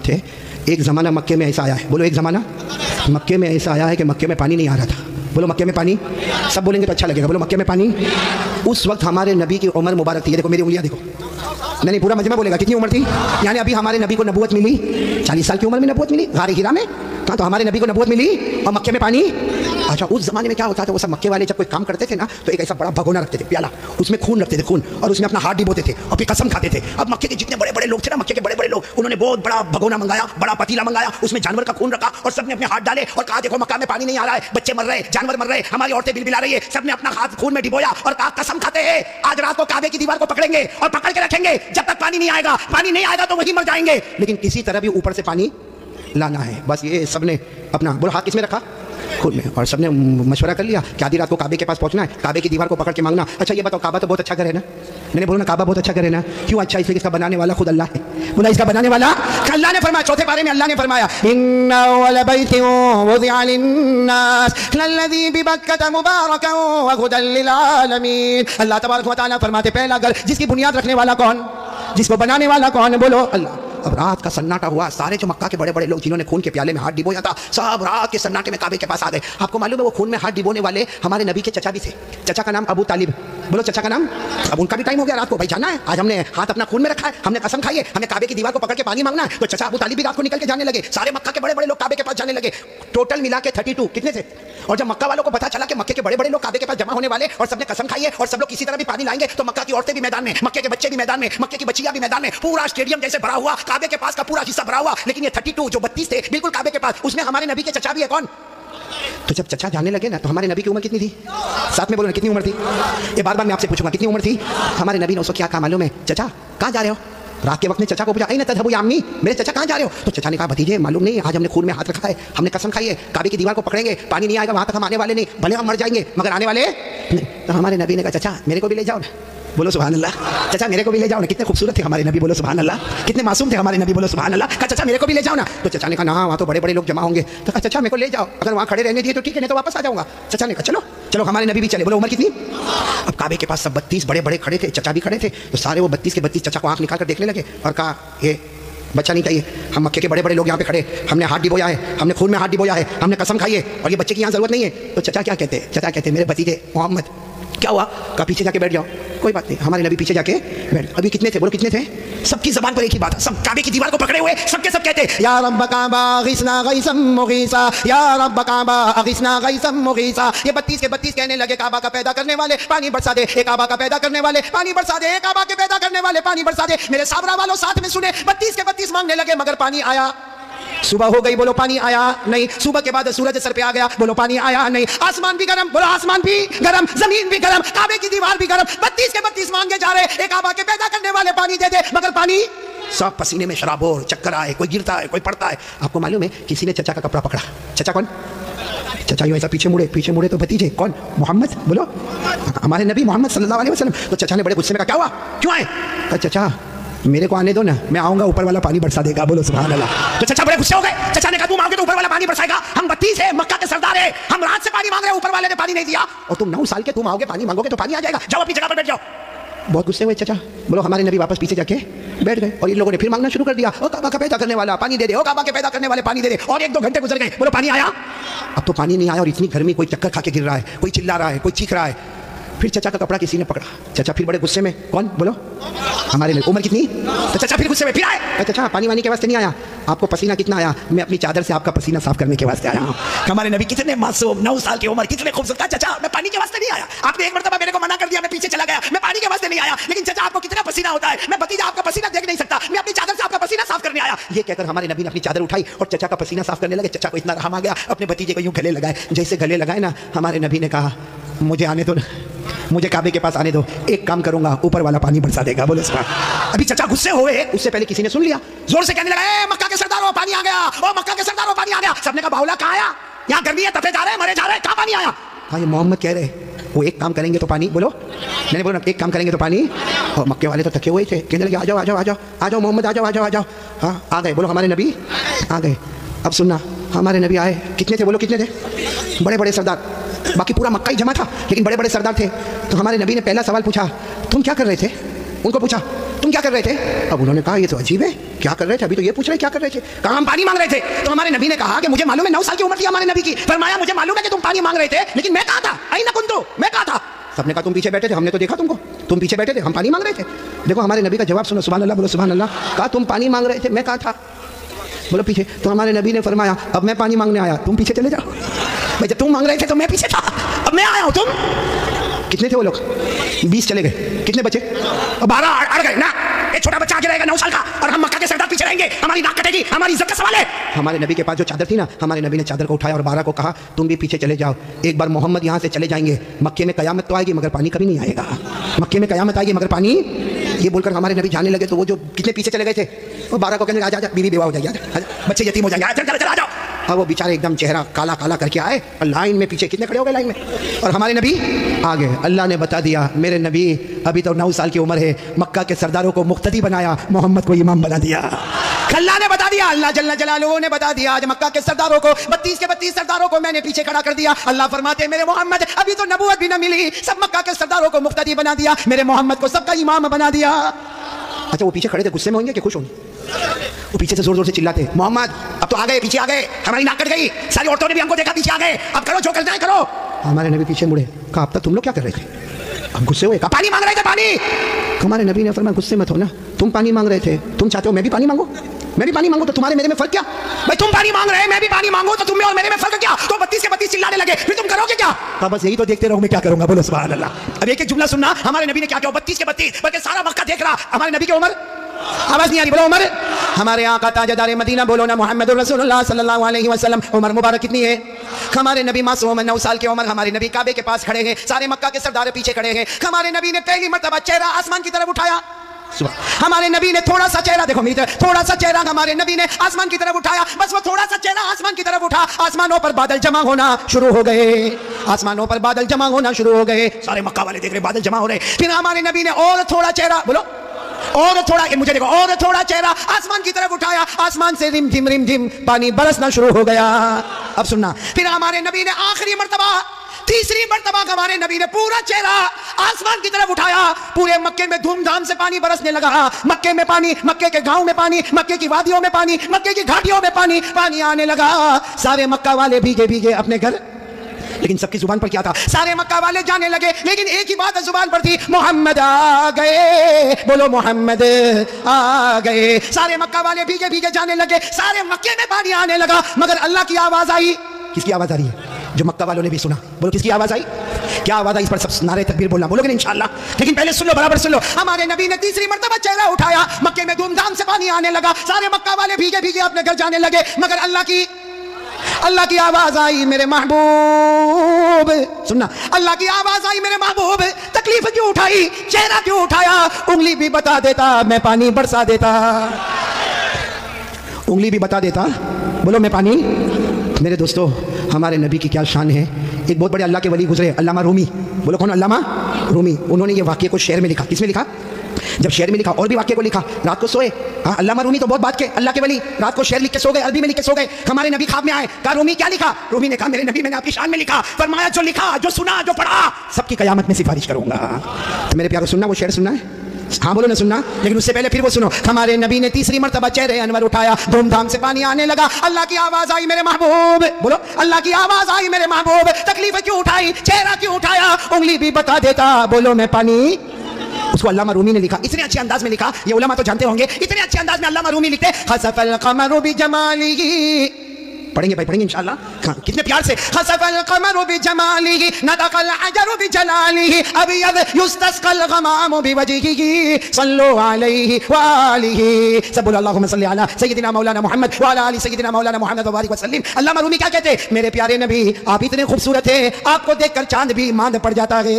थे। एक ज़माना मक्के में ऐसा आया है, बोलो एक ज़माना मक्के में ऐसा आया है कि मक्के में पानी नहीं आ रहा था। बोलो मक्के में पानी, सब बोलेंगे तो अच्छा लगेगा। बोलो मक्के में पानी। उस वक्त हमारे नबी की उम्र मुबारक थी, ये देखो मेरी उंगलियां देखो, नहीं पूरा मजमा बोलेगा कितनी उम्र थी। यानी अभी हमारे नबी को नबूवत मिली 40 साल की उम्र में नबूवत मिली गारे हिरा में। हाँ, तो हमारे नबी को नबूवत मिली और मक्के में पानी। अच्छा, उस जमाने में क्या होता था, वो सब मक्के वाले जब कोई काम करते थे ना तो एक ऐसा बड़ा भगोना रखते थे, प्याला, उसमें खून रखते थे, खून, और उसमें अपना हाथ डिबोते थे और फिर कसम खाते थे। अब मक्के के जितने बड़े बड़े लोग थे ना, मक्के के बड़े बड़े लोग, उन्होंने बहुत बड़ा भगोना मंगाया, बड़ा पतीला मंगाया, उसमें जानवर का खून रखा और सबने अपने हाथ डाले और कहा देखो मक्का में पानी नहीं आ रहा है, बच्चे मर रहे, जानवर मर रहे, हमारी औरतें बिलबिला रही है। सबने अपना हाथ खून में डिबोया और कहा कसम खाते हैं आज रात को काबे की दीवार को पकड़ेंगे और पकड़ के रखेंगे जब तक पानी नहीं आएगा। पानी नहीं आएगा तो वही मर जाएंगे, लेकिन किसी तरह भी ऊपर से पानी लाना है। बस ये सबने अपना बोलो हाथ किसमें रखा, खुद में, और सबने मशवरा कर लिया कि आधी रात को काबे के पास पहुंचना है, काबे की दीवार को पकड़ के मांगना। अच्छा ये बताओ, काबा तो बहुत अच्छा घर है ना? मैंने बोला ना काबा बहुत अच्छा घर है ना। क्यों अच्छा? इसलिए इसका बनाने वाला खुद अल्लाह है। बोला इसका बनाने वाला अल्लाह ने फरमाया, चौथे पारे में अल्लाह ने फरमाया इन्ना अव्वल बैतिन वुदिअ लिन्नास लल्लज़ी बिबक्कता मुबारकन व हुदल लिल आलमीन। अल्लाह तबारक व तआला फरमाते पहला घर जिसकी बुनियाद रखने वाला कौन, जिसको बनाने वाला कौन? बोलो अल्लाह। अब रात का सन्नाटा हुआ, सारे जो मक्का के बड़े बड़े लोग जिन्होंने खून के प्याले में हाथ डिबोया था, सब रात के सन्नाटे में काबे के पास आ गए। आपको मालूम है वो खून में हाथ डिबोने वाले हमारे नबी के चचा भी थे। चचा का नाम अबू तालिब। बोलो चचा का नाम। अब उनका भी टाइम हो गया रात को, भाई जाना है, आज हमने हाथ अपना खून में रखा है, हमने कसम खाई है, हमें काबे की दीवार को पकड़ के पानी मांगना है। तो चचा अबू तालिब भी रात को निकल के जाने लगे, सारे मक्का के बड़े बड़े लोग काबे के पास जाने लगे। टोटल मिला के 32 कितने थे? और जब मक्का वालों को पता चला कि मक्के के बड़े बड़े लोग काबे के पास जमा होने वाले और सबने कसम खाई है और सब लोग किसी तरह भी पानी लाएंगे, तो मक्का की औरतें भी मैदान में, मक्के के बच्चे भी मैदान में, मक्के की बच्चियां भी मैदान में, पूरा स्टेडियम जैसे भरा हुआ, काबे के पास का पूरा हिस्सा भरा हुआ। लेकिन ये 32 जो 32 थे बिल्कुल काबे के पास, उसमें हमारे नबी के चचा भी है। कौन? तो जब चचा जाने लगे ना तो हमारे नबी की उम्र कितनी थी? साथ में बोलो ना कितनी उम्र थी? ये बार बार मैं आपसे पूछूंगा कितनी उम्र थी? हमारे नबी ने उसको क्या कहा मालूम है? चचा कहाँ जा रहे हो? रात के वक्त में चचा को पूछा, ऐन तज़हबू या अम्मी, मेरे चचा कहाँ जा रहे हो? तो चचा ने कहा भतीजे मालूम नहीं, आज हमने खून में हाथ रखा है, हमने कसम खाई है, काबे की दीवार को पकड़ेंगे, पानी नहीं आएगा वहां तक हम आने वाले नहीं, भले हम मर जाएंगे मगर आने वाले नहीं। तो हमारे नबी ने कहा चचा मेरे को भी ले जाओ ना। बोलो सुभान अल्लाह। चचा मेरे को भी ले जाओ ना। कितने खूबसूरत थे हमारे नबी, बोलो सुभान अल्लाह। कितने मासूम थे हमारे नबी, बोलो सुभान अल्लाह। कहा चचा मेरे को भी ले जाओ ना। तो चचा ने कहा ना वहाँ तो बड़े बड़े लोग जमा होंगे। तो कहा चचा मेरे को ले जाओ, अगर वहाँ खड़े रहने दिए तो ठीक है, नहीं तो वापस आ जाऊंगा। चचा ने कहा चलो चलो, हमारे नबी भी चले। बोलो उम्र कितनी? अब काबे के पास सब 32 बड़े बड़े खड़े थे, चचा भी खड़े थे, तो सारे वो 32 के 32 चचा को आंख निकाल कर देखने लगे और कहा ये बच्चा नहीं चाहिए, हम मक्के के बड़े बड़े लोग यहाँ पे खड़े, हमने हाथ डिबोया है, हमने खून में हाथ डिबोया है, हमने कसम खाई है और ये बच्चे की यहाँ जरूरत नहीं है। तो चचा क्या कहते हैं? चचा कहते हैं मेरे भतीजे मोहम्मद क्या हुआ? कहा पीछे जाके बैठ जाओ। कोई बात नहीं, हमारे नबी पीछे जाके बैठ। अभी कितने थे? बोलो कितने थे? सबकी जबान पर एक ही बात है, सब काबे की दीवार को पकड़े हुए सबके सब कहते हैं या रब्ब काबा अगिसना गैसम मुगीसा, या रब्ब काबा अगिसना गैसम मुगीसा। ये 32 के 32 कहने लगे काबा का पैदा करने वाले पानी बरसा दे, एक काबा का पैदा करने वाले पानी बरसा दे, एक काबा के पैदा करने वाले पानी बरसा दे। मेरे साबरा वालों साथ में सुने, 32 के 32 मांगने लगे मगर पानी आया। सुबह हो गई, बोलो पानी आया नहीं। सुबह के बाद सूरज सर पे आ गया, बोलो पानी आया नहीं। आसमान भी गरम, बोलो आसमान भी गरम, जमीन भी गरम, काबे की दीवार भी गरम। 32 के 32 मांगे जा रहे, एक काबा के पैदा करने वाले पानी दे दे मगर पानी सब पसीने में शराबोर, चक्कर आए, कोई गिरता है कोई पड़ता है। आपको मालूम है किसी ने चचा का कपड़ा पकड़ा। चचा कौन? चचा यूं ऐसा पीछे मुड़े तो भतीजे कौन? मोहम्मद। बोलो हमारे नबी मोहम्मद सल्लल्लाहु अलैहि वसल्लम। तो चचा ने बड़े गुस्से में कहा क्या हुआ, क्यों आए? कहा चचा मेरे को आने दो ना, मैं आऊंगा ऊपर वाला पानी बरसा देगा। बोलो सुभान अल्लाह। तो चचा बड़े गुस्से हो गए। चचा ने कहा तुम आओगे तो ऊपर वाला पानी बरसाएगा? हम 32 है, मक्का के सरदार है, हम रात से पानी मांग रहे हैं, ऊपर वाले ने पानी नहीं दिया, और तुम 9 साल के तुम आओगे पानी मांगोगे तो पानी आ जाएगा, जाओ अपनी जगह पर बैठ जाओ। बहुत गुस्से हुए चचा। बोलो हमारे नबी वापस पीछे जाके बैठ गए और इन लोगों ने फिर मांगना शुरू कर दिया, ओ काबा का पैदा करने वाला पानी दे दे, ओ काबा के पैदा करने वाले पानी दे दे। और 1-2 घंटे गुजर गए, बोलो पानी आया? अब तो पानी नहीं आया और इतनी गर्मी, कोई चक्कर खा के गिर रहा है, कोई चिल्ला रहा है, कोई चीख रहा है। फिर चचा का कपड़ा किसी ने पकड़ा। चचा फिर बड़े गुस्से में, कौन? बोलो हमारे नबी। उम्र कितनी? तो चचा फिर गुस्से में फिर आए। चचा पानी वानी के वास्ते नहीं आया, आपको पसीना कितना आया? मैं अपनी चादर से आपका पसीना साफ करने के वास्ते आया हूँ। हमारे नबी कितने मासूम, 9 साल की उम्र, कितने खूबसूरत। चचा मैं पानी के वास्ते नहीं आया, आपने एक मरतबा मेरे को मना कर दिया, मैं पीछे चला गया, मैं पानी के वास्ते नहीं आया। लेकिन चचा आपको कितना पसीना होता है, मैं भतीजा आपका पसीना देख नहीं सकता, मैं अपनी चादर से आपका पसीना साफ करने आया। ये कहकर हमारे नबी ने अपनी चादर उठाई और चचा का पसीना साफ करने लगे। चचा को इतना रहम आ गया, अपने भतीजे को यूं गले लगाए। जैसे गले लगाए ना, हमारे नबी ने कहा मुझे आने दो, मुझे काबे के पास आने दो, एक काम करूंगा ऊपर वाला पानी बरसा देगा। बोलो सुभान। अभी चचा गुस्से हुए, उससे पहले किसी ने सुन लिया, जोर से कहने लगा ए मक्का के सरदारों पानी आ गया, ओ मक्का के सरदारों पानी आ गया। सबने कहा बाहुला कहाँ आया? यहाँ गर्मी है, तपे जा रहे हैं, मरे जा रहे हैं, कहाँ पानी आया? हाँ ये मोहम्मद कह रहे वो एक काम करेंगे तो पानी। बोलो मैंने बोला एक काम करेंगे तो पानी। और मक्के वाले तो थके हुए थे, कहने लगे आ जाओ आ जाओ आ जाओ आ जाओ मोहम्मद, आ जाओ आ जाओ आ जाओ। हाँ आ गए, बोलो हमारे नबी आ गए। अब सुनना, हमारे नबी आए, कितने थे? बोलो कितने थे? बड़े बड़े सरदार, बाकी पूरा मक्का ही जमा था लेकिन बड़े बड़े सरदार थे। तो हमारे नबी ने पहला सवाल पूछा, तुम क्या कर रहे थे? उनको पूछा तुम क्या कर रहे थे? अब उन्होंने कहा ये तो अजीब है, क्या कर रहे थे? अभी तो ये पूछ रहे क्या कर रहे थे? कहा हम पानी मांग रहे थे। तो हमारे नबी ने कहा कि मुझे मालूम है, 9 साल की उम्र थी हमारे नबी की, फरमाया मुझे मालूम है कि तुम पानी मांग रहे थे, लेकिन मैं कहा था अईना कुंतु, मैं कहा था। सबने कहा तुम पीछे बैठे थे, हमने तो देखा तुमको, तुम पीछे बैठे थे, हम पानी मांग रहे थे। देखो हमारे नबी का जवाब सुनो, सुभान अल्लाह बोलो सुभान अल्लाह। कहा तुम पानी मांग रहे थे, मैं कहा था, बोलो पीछे। तो हमारे नबी ने फरमाया अब मैं पानी मांगने आया, तुम पीछे चले जाओ। भाई जब तुम मांग रहे थे तो मैं पीछे था, अब मैं आया हूं। तुम कितने थे वो लोग? 20 चले गए, कितने बचे? 12 अड़ गए ना। एक छोटा बच्चा आगे रहेगा 9 साल का, और हम मक्का के सरदार पीछे रहेंगे, हमारी नाक कटेगी, हमारी इज्जत का सवाल है। हमारे नबी के पास जो चादर थी ना, हमारे नबी ने चादर को उठाया और 12 को कहा तुम भी पीछे चले जाओ। एक बार मोहम्मद यहाँ से चले जाएंगे, मक्के में कयामत तो आएगी मगर पानी कभी नहीं आएगा। मक्के में कयामत आएगी मगर पानी, ये बोलकर हमारे नबी जाने लगे। तो वो जो कितने पीछे चले गए थे, वो 12 को कहने लगे आजा, बीवी बेवा हो जाएगी, बच्चे यतीम हो जाएंगे, चल आ जाओ। अब वो बेचारे एकदम चेहरा काला काला करके आए और लाइन में पीछे कितने खड़े हो गए लाइन में, और हमारे नबी आगे। अल्लाह ने बता दिया मेरे नबी अभी तो 9 साल की उम्र है, मक्का के सरदारों को मुक्तदी बनाया, मोहम्मद को इमाम बना दिया। अल्लाह ने बता दिया, अल्लाह जल्ल जलालुहु ने बता दिया, आज मक्का के सरदारों को 32 के 32 सरदारों को मैंने पीछे खड़ा कर दिया। अल्लाह फरमाते मेरे मोहम्मद अभी तो नबूवत भी न मिली, सब मक्का के सरदारों को मुक्तदी बना दिया, मेरे मोहम्मद को सबका इमाम बना दिया। अच्छा वो पीछे खड़े थे, गुस्से में होंगे कि खुश होंगे? वो पीछे से जोर जोर से चिल्लाते मोहम्मद अब तो आ गए, पीछे आ गए, हमारी नाक कट गई, सारी औरतों ने भी हमको देखा, पीछे आ गए, अब करो जो करना है करो। हमारे नबी पीछे मुड़े, कहा अब तक तुम लोग क्या कर रहे थे? हम गुस्से हुए, कहा पानी मांग रहे थे पानी। हमारे नबी ने फरमाया गुस्से मत हो ना, तुम पानी मांग रहे थे, तुम चाहते हो मैं भी पानी मांगू, मैं भी पानी मांगू, तो तुम्हारे मेरे में फर्क क्या? भाई तुम पानी मांग रहे हैं, मैं भी पानी मांगू, तो तुम में और मेरे में फर्क क्या? तो 32 के 32 चिल्लाने लगे, फिर तुम करोगे क्या? कहा बस यही तो देखते रहो, मैं क्या करूंगा, बोलो सुभान अल्लाह। अब एक एक जुमला सुनना, हमारे नबी ने क्या किया, 32 के 32, बल्कि सारा मक्का देख रहा, हमारे नबी की उम्र, आवाज नहीं आ रही, बोलो उम्र, हमारे आका ताजदार मदीना, बोलो ना मुहम्मदुर रसूलुल्लाह सल्लल्लाहु अलैहि वसल्लम, उम्र मुबारक कितनी है? हमारे नबी मासूम 9 साल की उम्र, हमारे नबी काबे के पास खड़े हैं, सारे मक्का के सरदार पीछे खड़े हैं। हमारे नबी ने पहली मर्तबा चेहरा आसमान की तरफ उठाया, हमारे नबी ने थोड़ा सा चेहरा, देखो मेरी तरफ, थोड़ा सा चेहरा हमारे नबी ने आसमान की तरफ उठाया, बस वो थोड़ा सा चेहरा आसमान की तरफ उठा, आसमानों पर बादल जमा होना शुरू हो गए, आसमानों पर बादल जमा होना शुरू हो गए, सारे मक्का वाले देख रहे बादल जमा हो रहे। फिर हमारे नबी ने और थोड़ा चेहरा, बोलो और थोड़ा, मुझे देखो, और थोड़ा चेहरा आसमान की तरफ उठाया, आसमान से रिम झिम पानी बरसना शुरू हो गया। अब सुनना, फिर हमारे नबी ने आखिरी मर्तबा, तीसरी मर्तबा हमारे नबी ने पूरा चेहरा आसमान की तरफ उठाया, पूरे मक्के में धूमधाम से पानी बरसने लगा। मक्के में पानी, मक्के के गांव में पानी, मक्के की वादियों में पानी, मक्के की घाटियों में पानी, पानी आने लगा। सारे मक्का वाले भीगे भीगे अपने घर, लेकिन सबकी जुबान पर क्या था? सारे मक्का वाले जाने लगे, लेकिन एक ही बात जुबान पर थी, मोहम्मद आ गए, बोलो मोहम्मद आ गए। सारे मक्का वाले भीगे भीगे जाने लगे, सारे मक्के में पानी आने लगा, मगर अल्लाह की आवाज आई। किसकी आवाज आ रही है? जो मक्का वालों ने भी सुना, बोलो किसकी आवाज आई? क्या आवाज आई? इस पर सब नारे तकबीर बोलना, बोलोगे इंशाअल्लाह, लेकिन पहले सुन लो, बराबर सुन लो। हमारे नबी ने तीसरी मर्तबा चेहरा उठाया, मक्के में धूमधाम से पानी आने लगा, सारे मक्का वाले भीगे भीगे अपने घर जाने लगे, मगर अल्लाह की आवाज आई, मेरे महबूब, सुनना, अल्लाह की आवाज आई, मेरे महबूब, तकलीफ क्यों उठाई, चेहरा क्यों उठाया? उंगली भी बता देता, मैं पानी बरसा देता, उंगली भी बता देता, बोलो मैं पानी। मेरे दोस्तों, हमारे नबी की क्या शान है। एक बहुत बड़े अल्लाह के वली गुजरे, अल्लामा रूमी, बोलो कौन? अल्लामा रूमी। उन्होंने ये वाक्य को शेर में लिखा। किसमें लिखा? जब शेर में लिखा, और भी वाक्य को लिखा, रात को सोए। हाँ, अल्लामा रूमी तो बहुत बात के, अल्लाह के वली, रात को शेर लिख के सो गए, अरबी में लिख के सो गए। हमारे नबी ख्वाब में आए, कहा रूमी क्या लिखा? रूमी ने कहा मेरे नबी मैंने आपकी शान में लिखा, फरमाया जो लिखा, जो सुना, जो पढ़ा, सबकी कयामत में सिफारिश करूंगा। तो मेरे प्यारो सुनना, वो शेर सुनना है? हाँ बोलो ना सुनना, लेकिन उससे पहले फिर वो सुनो। हमारे नबी ने तीसरी मर्तबा चेहरे अनवर उठाया, धूमधाम से पानी आने लगा, अल्लाह की आवाज आई, मेरे महबूब, बोलो अल्लाह की आवाज आई, मेरे महबूब, तकलीफ क्यों उठाई, चेहरा क्यों उठाया? उंगली भी बता देता, बोलो मैं पानी। उसको अल्लामा रूमी ने लिखा, इतने अच्छे अंदाज में लिखा, ये उलमा तो जानते होंगे, इतने अच्छे अंदाज में अल्लामा रूमी लिखते, खसफल कमरु बिजमालिही, पढ़ेंगे भाई, पढ़ेंगे इंशाअल्लाह। हाँ, कितने प्यार से, खसफल कमरु बिजमालिही नतकल अजरु बिजलालिही अबयद युस्तस्कल गमामु बिवजहिही सल्लु अलैहि व आलिही। सब बोलो अल्लाहुम्मा सल्ली अला सय्यिदिना मौलाना मुहम्मद व अला आलि सय्यिदिना मौलाना मुहम्मद व बारिक व सल्लिम। अल्लामा रूमी क्या कहते? मेरे प्यारे नबी, आप इतने खूबसूरत हैं, आपको देखकर चांद भी मांद पड़ जाता है,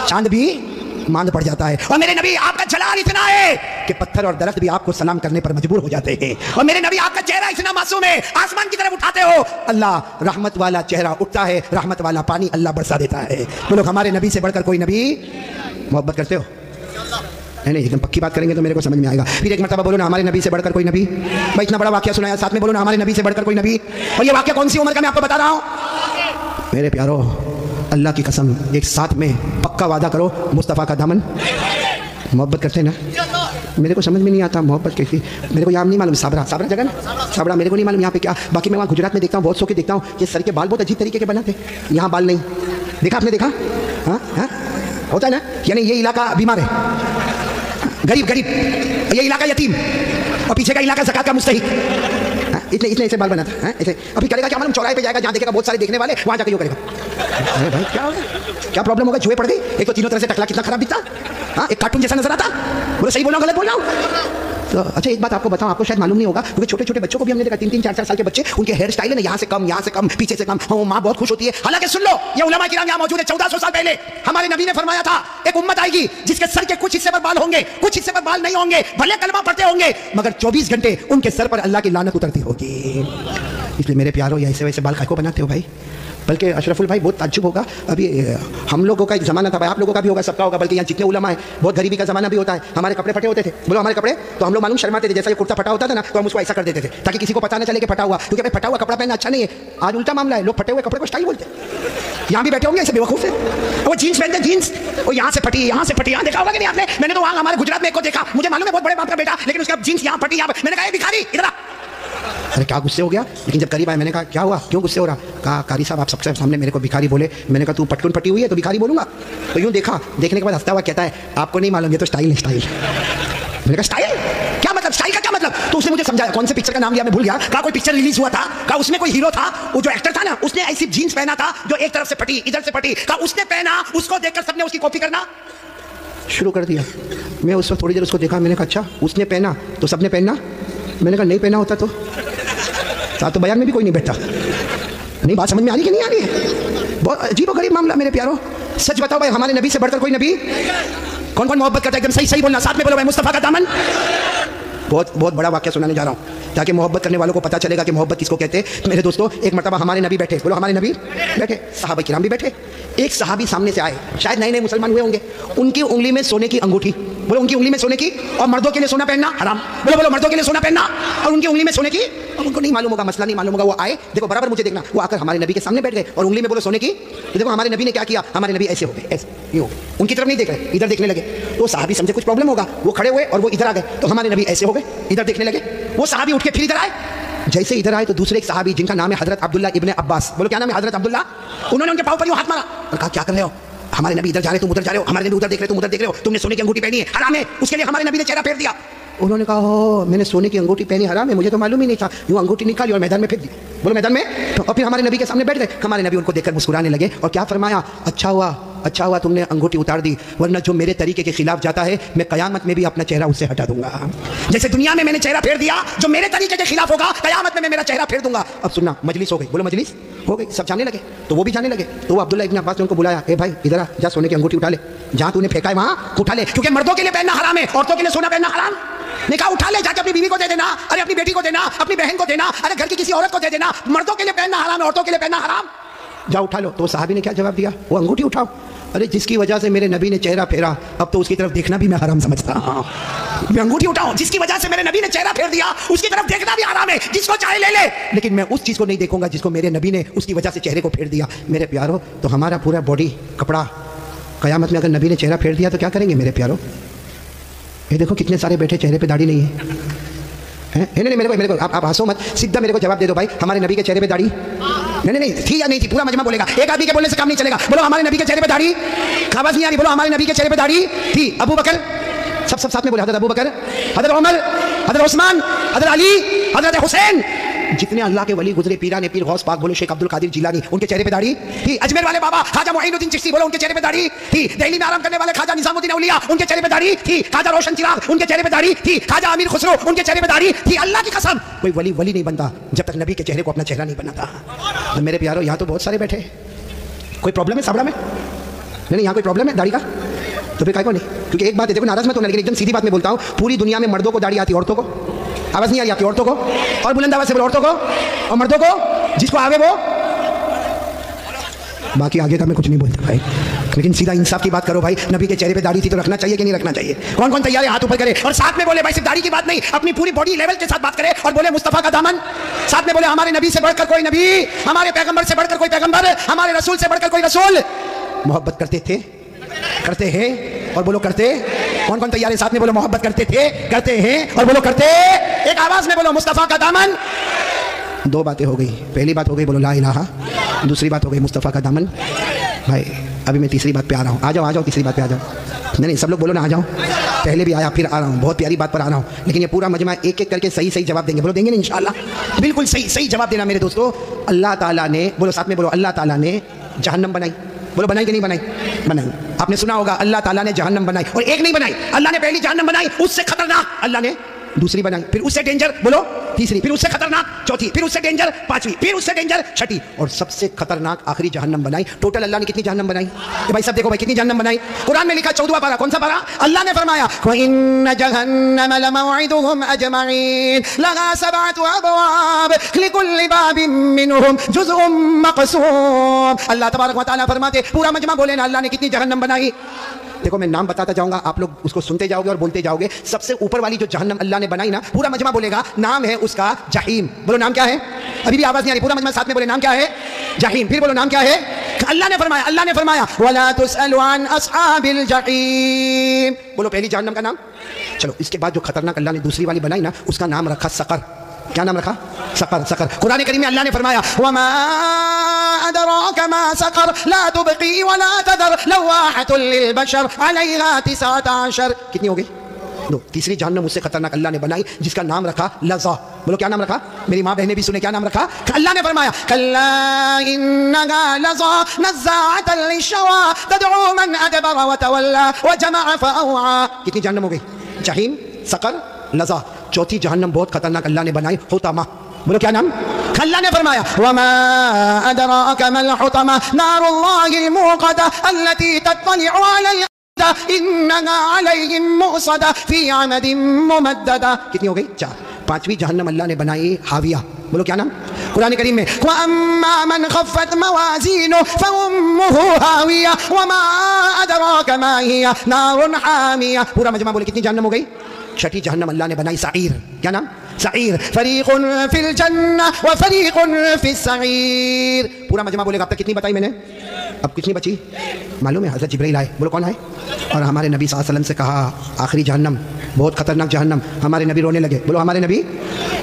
चांद भी मांद पड़ जाता है। और मेरे नबी, आपका जलाल इतना है कि पत्थर और दरख्त भी आपको सलाम करने पर मजबूर हो जाते हैं। और मेरे नबी, आपका चेहरा इतना मासूम है, आसमान की तरफ उठाते हो, अल्लाह रहमत वाला चेहरा उठता है, रहमत वाला पानी अल्लाह बरसा देता है। बोलो हमारे नबी से बढ़कर कोई नबी? मोहब्बत करते हो? नहीं, एकदम पक्की बात करेंगे तो मेरे को समझ में आएगा। फिर एक मरतबा बोलो ना, हमारे नबी से बढ़कर कोई नबी। भाई इतना बड़ा वाक्य सुनाया, साथ में बोलो ना, हमारे नबी से बढ़कर कोई नबी। और ये वाक्य कौन सी उम्र का मैं आपको बता रहा हूँ। मेरे प्यारो, अल्लाह की कसम, एक साथ में पक्का वादा करो, मुस्तफ़ा का दामन। मोहब्बत करते हैं ना? मेरे को समझ में नहीं आता मोहब्बत कैसी, मेरे को यहाँ नहीं मालूम। साबरा, साबरा जगह ना, साबरा मेरे को नहीं मालूम यहाँ पे क्या। बाकी मैं वहाँ गुजरात में देखता हूँ, बहुत सौ के देखता हूँ, ये सर के बाल बहुत अजीब तरीके के बनाते, यहाँ बाल नहीं। देखा आपने, देखा? हाँ हाँ, होता है ना, यानी ये इलाका बीमार है, गरीब गरीब, ये इलाका यतीम, और पीछे का इलाका ज़कात का मुस्तहिक। इतने इतने ऐसे बाल बनाता है ऐसे। अभी करेगा क्या मालूम, चौराहे पे जाएगा, जहाँ देखेगा बहुत सारे देखने वाले, वहाँ जाकर यो करेगा। अरे भाई क्या होगा, क्या प्रॉब्लम होगा? जुए पड़ गई। एक तो तीनों तरह से टकला कितना खराब दिखता, हाँ, एक कार्टून जैसा नजर आता। बोले सही बोल रहा हूँ गलत बोल रहा हूँ? तो अच्छा एक बात आपको बताऊं, आपको शायद मालूम नहीं होगा, क्योंकि छोटे छोटे बच्चों को भी हमने देखा, 3-3, 4-4 साल के बच्चे, उनके हेयर स्टाइल है ना, यहाँ से कम, पीछे से कम, हाँ, माँ बहुत खुश होती है। हालांकि सुन लो, ये उलमा किराम यहाँ मौजूद है। 1400 साल पहले हमारे नबी ने फरमाया था, एक उम्मत आएगी जिसके सर के कुछ हिस्से पर बाल होंगे, कुछ हिस्से पर बाल नहीं होंगे, भले कलमा पढ़ते होंगे, मगर 24 घंटे उनके सर पर अल्लाह की लानत उतरती होगी। इसलिए मेरे प्यारो, या ऐसे वैसे बाल काहे को बनाते हो भाई? बल्कि अशरफुल भाई बहुत ताज्जुब होगा, अभी हम लोगों का एक ज़माना था भाई, आप लोगों का भी होगा, सबका होगा, बल्कि यहाँ जितने उलमा है, बहुत गरीबी का ज़माना भी होता है। हमारे कपड़े फटे होते थे, बोलो हमारे कपड़े, तो हम लोग मालूम शर्माते थे, जैसा ये कुर्ता फटा होता था ना, तो हम उसको ऐसा कर देते थे ताकि किसी को पता ना चले कि फटा हुआ, क्योंकि भाई फटा हुआ कपड़ा पहनना अच्छा नहीं है। आज उल्टा मामला है, लोग फटे हुए कपड़े को स्टाइल बोलते हैं। यहाँ भी बैठे होंगे ऐसे बेवकूफ़ है, वो जीन्स पहनते हैं, जीन्स वो यहाँ से फटी, यहाँ से फटी, यहाँ देखा होगा कि नहीं आपने? मैंने तो वहाँ हमारे गुजरात में एक को देखा, मुझे मालूम है बहुत बड़े बाप का बेटा, लेकिन उसका जीन्स यहाँ फटी, यहाँ पर। मैंने कहा भिखारी इधर आ। अरे क्या गुस्से हो गया, लेकिन जब करीब आया मैंने कहा क्या हुआ, क्यों गुस्से हो रहा? कहा कारी साहब आप सबसे सामने मेरे को भिखारी बोले। मैंने कहा तू पटकून फटी हुई है तो भिखारी बोलूंगा? तो यूं देखा, देखने के बाद हंसता हुआ कहता है आपको नहीं मालूम, ये तो स्टाइल है, स्टाइल। मैंने कहा स्टाइल क्या मतलब, स्टाइल का क्या मतलब? तो उसने मुझे समझाया, कौन से पिक्चर का नाम लिया मैं भूल गया, कहा कोई पिक्चर रिलीज हुआ था, कहा उसमें कोई हीरो था, वो जो एक्टर था ना, उसने ऐसी जीन्स पहना था जो एक तरफ से फटी, इधर से फटी, कहा उसने पहना, उसको देखकर सबने उसकी कॉपी करना शुरू कर दिया। मैं उस वक्त थोड़ी देर उसको देखा, मैंने कहा अच्छा उसने पहना तो सबने पहनना? मैंने कहा नहीं पहना होता तो बयान में भी कोई नहीं बैठता। नहीं, बात समझ में आ रही कि नहीं आ रही है? बहुत अजीब और गरीब मामला मेरे प्यारो। सच बताओ भाई, हमारे नबी से बढ़कर कोई नबी? कौन कौन मोहब्बत करता है? एकदम सही सही बोलना, साथ में बोलो भाई, मुस्तफा का दामन। बहुत बहुत बड़ा वाक्य सुनाने जा रहा हूँ ताकि मोहब्बत करने वालों को पता चलेगा कि मोहब्बत किसको कहते हैं। मेरे दोस्तों, एक मरतबा हमारे नबी बैठे, बोलो हमारे नबी बैठे, सहाबा किराम भी बैठे। एक सहाबी सामने से आए, शायद नए नए मुसलमान हुए होंगे, उनकी उंगली में सोने की अंगूठी, बोलो उनकी उंगली में सोने की, और मर्दों के लिए सोना पहनना हराम, बोलो बोलो मर्दों के लिए सोना पहनना, और उनकी उंगली में सोने की, और उनको नहीं मालूम होगा, मसला नहीं मालूम होगा। वो आए, देखो बराबर मुझे देखना, वो आकर हमारे नबी के सामने बैठ गए और उंगली में बोलो सोने की। तो देखो हमारे नबी ने क्या किया, हमारे नबी ऐसे हो गए, ऐसे ये हो, उनकी तरफ नहीं देख रहे, इधर देखने लगे। तो सहाबी समझे कुछ प्रॉब्लम होगा, वो खड़े हुए और वो इधर आ गए, तो हमारे नबी ऐसे हो गए, इधर देखने लगे। वो सहाबी उठ के फिर इधर आए, जैसे इधर आए तो दूसरे एक सहाबी जिनका नाम है हजरत अब्दुल्ला इब्ने अब्बास, बोलो क्या नाम है? हजरत अब्दुल्ला। उन्होंने उनके पाँव पर यूं हाथ मारा और कहा क्या कर रहे हो? हमारे नबी इधर जा रहे, तुम उधर जा रहे हो, हमारे नबी उधर देख रहे, तुम उधर देख रहे हो, तुमने सोने की अंगूठी पहनी है, हराम है, उसके लिए हमारे नबी ने चेहरा फेर दिया। उन्होंने कहा हो मैंने सोने की अंगूठी पहनी, हराम है, मुझे तो मालूम ही नहीं था। यूं अंगूठी निकाली और मैदान में फेंक दी, बोलो मैदान में। और फिर हमारे नबी के सामने बैठ गए। हमारे नबी उनको देखकर मुस्कुराने लगे और क्या फरमाया, अच्छा हुआ तुमने अंगूठी उतार दी, वरना जो मेरे तरीके के खिलाफ जाता है मैं कयामत में भी अपना चेहरा उससे हटा दूंगा। जैसे दुनिया में मैंने चेहरा फेर दिया, जो मेरे तरीके के खिलाफ होगा कयामत में मैं मेरा चेहरा फेर दूंगा। अब सुनना, मजलिस हो गई, बोलो मजलिस हो गई, सब जाने लगे, तो वो भी जाने लगे। तो वो अब्दुल्ला इब्ने अब्बास ने उनको बुलाया, ए भाई इधर आ, जा सोने की अंगूठी उठा ले, जहां तूने फेंका है वहां उठा ले, क्योंकि मर्दों के लिए पहनना हराम है, औरतों के लिए सोना पहनना हराम। ने कहा उठा ले, जाके अपनी बीवी को दे देना, अरे अपनी बेटी को देना, अपनी बहन को देना, अरे घर की किसी औरत को दे देना। मर्दों के लिए पहनना हराम, औरतों के लिए पहनना हराम, जा उठा लो। तो साहबी ने क्या जवाब दिया, वो अंगूठी उठाओ। अरे जिसकी वजह से मेरे नबी ने चेहरा फेरा, अब तो उसकी तरफ देखना भी मैं हराम समझता हूं। मैं अंगूठी उठाऊं, जिसकी वजह से मेरे नबी ने चेहरा फेर दिया, उसकी तरफ देखना भी हराम है, जिसको चाहे ले ले, लेकिन मैं उस चीज को नहीं देखूंगा जिसको मेरे नबी ने उसकी वजह से चेहरे को फेर दिया। मेरे प्यारो, तो हमारा पूरा बॉडी कपड़ा कयामत में अगर नबी ने चेहरा फेर दिया तो क्या करेंगे मेरे प्यारो? ये देखो कितने सारे बैठे, चेहरे पे दाढ़ी नहीं है। नहीं मेरे को आप हंसो मत, सीधा मेरे को जवाब दे दो भाई, हमारे नबी के चेहरे पे दाढ़ी नहीं थी या नहीं थी? पूरा मजमा बोलेगा, एक आदमी के बोलने से काम नहीं चलेगा। बोलो हमारे नबी के चेहरे पे दाढ़ी, आवाज नहीं आ रही, बोलो हमारे नबी के चेहरे पे दाढ़ी थी। अबू बकर, सब साथ में बोले, हजरत अबू बकर, हजरत उमर, हजरत उस्मान, हजरत अली, हजरत हुसैन, जितने अल्लाह के वली गुजरे, पीरा ने पीर गौस पाक, बोलो शेख अब्दुल कादिर जिलानी, उनके चेहरे पे दाढ़ी थी। अजमेर वाले बाबा खाजा मुईनुद्दीन चिश्ती, बोलो उनके चेहरे पे दाढ़ी थी। दिल्ली में आराम करने वाले खाजा निजामुद्दीन औलिया, उनके चेहरे पे दाढ़ी थी। खाजा रोशन चिराग, उनके चेहरे पे दाढ़ी थी। खाजा अमीर खुसरो, उनके चेहरे पे दाढ़ी थी। अल्लाह की कसम, कोई वली वली नहीं बनता जब तक नबी के चेहरे को अपना चेहरा नहीं बनाता। तो मेरे प्यारो, यहाँ तो बहुत सारे बैठे, कोई प्रॉब्लम है साबड़ा में? नहीं, यहाँ कोई प्रॉब्लम है दाढ़ी का? तो फिर काय को नहीं, क्योंकि एक बात है, देखो नाराज मत होना, लेकिन एकदम सीधी बात मैं बोलता हूँ, पूरी दुनिया में मर्दों को दाढ़ी आती, औरतों को आवाज नहीं आ रही आपकी? औरतों को, और बुलंद आवाज से बोलो, औरतों को और मर्दों को, जिसको आवे वो। बाकी आगे का मैं कुछ नहीं बोलता भाई, लेकिन सीधा इंसाफ की बात करो भाई। नबी के चेहरे पे दाढ़ी थी तो रखना चाहिए कि नहीं रखना चाहिए? कौन कौन तैयार है हाथ ऊपर करे और साथ में बोले भाई सिर्फ दाढ़ी की बात नहीं, अपनी पूरी बॉडी लेवल के साथ बात करे और बोले मुस्तफा का दामन। साथ में बोले हमारे नबी से बढ़कर कोई नबी, हमारे पैगंबर से बढ़कर कोई पैगंबर, हमारे रसूल से बढ़कर कोई रसूल। मोहब्बत करते थे, करते हैं, और बोलो करते कौन कौन तैयार है साथ में बोलो मोहब्बत करते थे, करते हैं और बोलो करते। एक आवाज में बोलो मुस्तफा का दामन। दो बातें हो गई, पहली बात हो गई बोलो ला इलाहा, दूसरी बात हो गई मुस्तफा का दामन। भाई अभी मैं तीसरी बात पे आ रहा हूँ, आ जाओ तीसरी बात पे आ जाओ। नहीं सब लोग बोलो ना आ जाओ, पहले भी आया फिर आ रहा हूँ, बहुत प्यारी बात पर आ रहा हूँ, लेकिन ये पूरा मजमा एक एक करके सही सही जवाब देंगे, बोलो देंगे ना इंशाअल्लाह। बिल्कुल सही सही जवाब देना मेरे दोस्तों। अल्लाह ताला ने, बोलो साथ में बोलो, अल्लाह ताला ने जहन्नम बनाई, बोलो बनाई कि नहीं बनाई? बनाई। आपने सुना होगा अल्लाह ताला ने जहन्नम बनाई, और एक नहीं बनाई, अल्लाह ने पहली जहन्नम बनाई, उससे खतरनाक अल्लाह ने दूसरी बनाई, फिर उससे डेंजर बोलो तीसरी, फिर उससे खतरनाक चौथी, फिर उससे डेंजर पांचवी, फिर उससे डेंजर छठी, और सबसे खतरनाक आखिरी जहन्नम बनाई। टोटल अल्लाह ने कितनी जहन्नम बनाई? भाई सब देखो भाई कितनी जहन्नम बनाई। कुरान में लिखा 14वां पारा, कौन सा पारा? अल्लाह ने फरमाया व इन्न जहन्नम लमौइदुहुम अजमईन लहा सबअतु अबवाब लिकुल्लि बाबिन मिनहुम जुज़उम मक़सूम। अल्लाह तबारक व तआला फरमाते, पूरा मजमा बोले ना अल्लाह ने कितनी जहन्नम बनाई। देखो मैं नाम बताता जाऊंगा, आप लोग उसको सुनते जाओगे और बोलते जाओगे। सबसे ऊपर वाली जो जहन्नम अल्लाह ने बनाई ना, पूरा मजमा बोलेगा, नाम है उसका जहीम। बोलो नाम क्या है? अभी भी आवाज नहीं आ रही, पूरा मजमा साथ में बोले नाम क्या है? जहीम। फिर बोलो नाम क्या है? अल्लाह ने फरमाया वला तुसअलु अन अस्हाबिल जहीम। बोलो पहली जहन्नम का नाम। चलो इसके बाद जो खतरनाक अल्लाह ने दूसरी वाली बनाई ना, उसका नाम रखा सकर। क्या नाम रखा? सकर। सकर। कुरान करीम में अल्लाह ने फरमाया वमा अदराका मा सकर ला तुबकी वला तदर लवाहतुल लिलबशर अलैहा 19। कितनी हो गई? दो। तीसरी जहन्नम उससे खतरनाक अल्लाह ने बनाई, जिसका नाम रखा लज़ा। बोलो क्या नाम रखा? मेरी माँ बहनें भी सुने, क्या नाम रखा? अल्लाह ने फरमाया कल्ला इन्नहा लज़ा नज़्ज़ाअतन लिश्शवा तदउ मन अदबर व तवल्ला व जमअ फअवा। कितनी जहन्नम हो गई? जहीम, सकर, लज़ा। चौथी जहन्नम बहुत खतरनाक अल्लाह ने बनाई, हुतमा। बोलो क्या नाम? अल्लाह ने फरमाया वमा अदराका मल हुतमा नारुल्लाहिल मुक़दा अल्लती तत्तलिउ अलल अफ़इदा इन्नहा अलैहिम मुअसदा फी अमदिन मुमद्ददा। कितनी हो गई? 4। पांचवी जहन्नम अल्लाह ने बनाई हाविया। बोलो क्या नाम? कुरान करीम में व अम्मा मन खफ़्फ़त मवाज़ीनु फ़उम्मुहु हाविया वमा अदराका मा हिया नारुन हामिया। पूरा मजमा बोले कितनी जहन्नम हो गई? छठी जहन्नम अल्लाह ने बनाई सईर। क्या नाम? सईर। फरीकुन फिल जन्नह व फरीकुन फिस सईर। पूरा मजमा बोलेगा। अब तक कितनी बताई मैंने? अब कितनी बची? मालूम है? हज़रत जिब्रील आए। बोलो कौन आए? और हमारे नबी सल्लल्लाहु अलैहि वसल्लम से कहा आखिरी जहन्नम बहुत खतरनाक जहन्नम। हमारे नबी रोने लगे। बोलो हमारे नबी।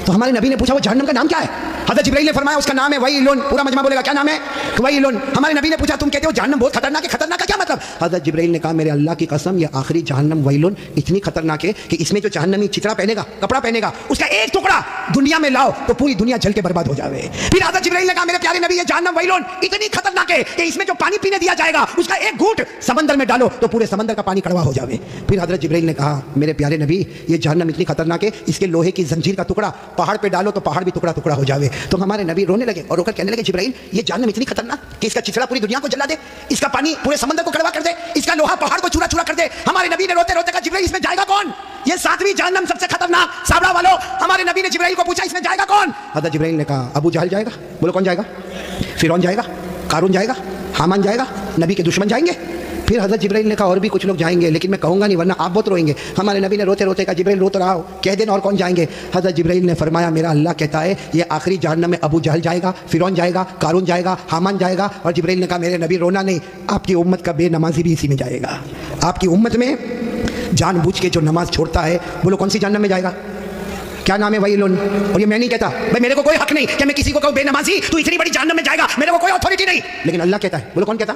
तो हमारे नबी ने पूछा वो जहन्नम का नाम क्या है? हज़रत जिब्रील ने फरमाया उसका नाम है वैलुन। पूरा मजमा बोलेगा क्या नाम है? वैलुन। हमारे नबी ने पूछा तुम कहते हो जहन्नम बहुत खतरनाक है, खतरनाक का क्या मतलब? हज़रत जिब्रील ने कहा मेरे अल्लाह की कसम ये आखिरी जहन्नम वैलुन इतनी खतरनाक है कि इसमें जो जहन्नमी चितरा पहनेगा, कपड़ा पहनेगा, उसका एक टुकड़ा दुनिया में लाओ तो पूरी दुनिया जल के बर्बाद हो जाए। फिर हज़रत जिब्रील ने कहा मेरे प्यारे नबी ये जहन्नम वैलुन इतनी खतरनाक है कि इसमें जो पानी पीने दिया जाएगा उसका एक घूंट समंदर में डालो तो पूरे समंदर का पानी कड़वा हो जाए। फिर हज़रत जिब्रील ने कहा मेरे प्यारे नबी ये जहन्नम इतनी खतरनाक है इसके लोहे की जंजीर का टुकड़ा पहाड़ पे डालो तो पहाड़ भी टुकड़ा टुकड़ा हो जाए। तो हमारे नबी रोने लगे और रोकर कहने लगे जिब्रील ये जहन्नम इतनी खतरनाक कि इसका चिथड़ा पूरी दुनिया को जला दे, इसका पानी पूरे समंदर को कड़वा कर दे, इसका लोहा पहाड़ को चूरा चूरा कर दे। हमारे नबी ने रोते रोते कहा जिब्रील इसमें जाएगा कौन? ये 7वीं जहन्नम सबसे खतरनाक। साबरा वालों हमारे नबी ने जिब्रील को पूछा इसमें जाएगा कौन? हज़रत जिब्रील ने कहा अबू जहल जाएगा। बोलो कौन जाएगा? फिरौन जाएगा, कारून जाएगा, हामान जाएगा, नबी के दुश्मन जाएंगे। फिर हज़रत जिब्रील ने कहा और भी कुछ लोग जाएंगे लेकिन मैं कहूँगा नहीं वरना आप बहुत रोएंगे। हमारे नबी ने रोते रोते कहा जिब्रील रो तो रहा हो, कह देना और कौन जाएंगे। हज़रत जिब्रील ने फरमाया मेरा अल्लाह कहता है ये आखिरी जहन्नम में अबू जहल जाएगा, फिरौन जाएगा, कारून जाएगा, हामान जाएगा। और जिब्रील ने कहा मेरे नबी रोना नहीं, आपकी उम्मत का बेनमाजी भी इसी में जाएगा। आपकी उम्मत में जानबूझ के जो नमाज छोड़ता है बोलो कौन सी जहन्नम में जाएगा? क्या नाम है वैलुन? और ये मैं नहीं कहता भाई, मेरे को कोई हक नहीं कि मैं किसी को कहूँ बेनमाजी तू इतनी बड़ी जहन्नम में जाएगा, मेरे को कोई अथॉरिटी नहीं, लेकिन अल्लाह कहता है। बोलो कौन कहता?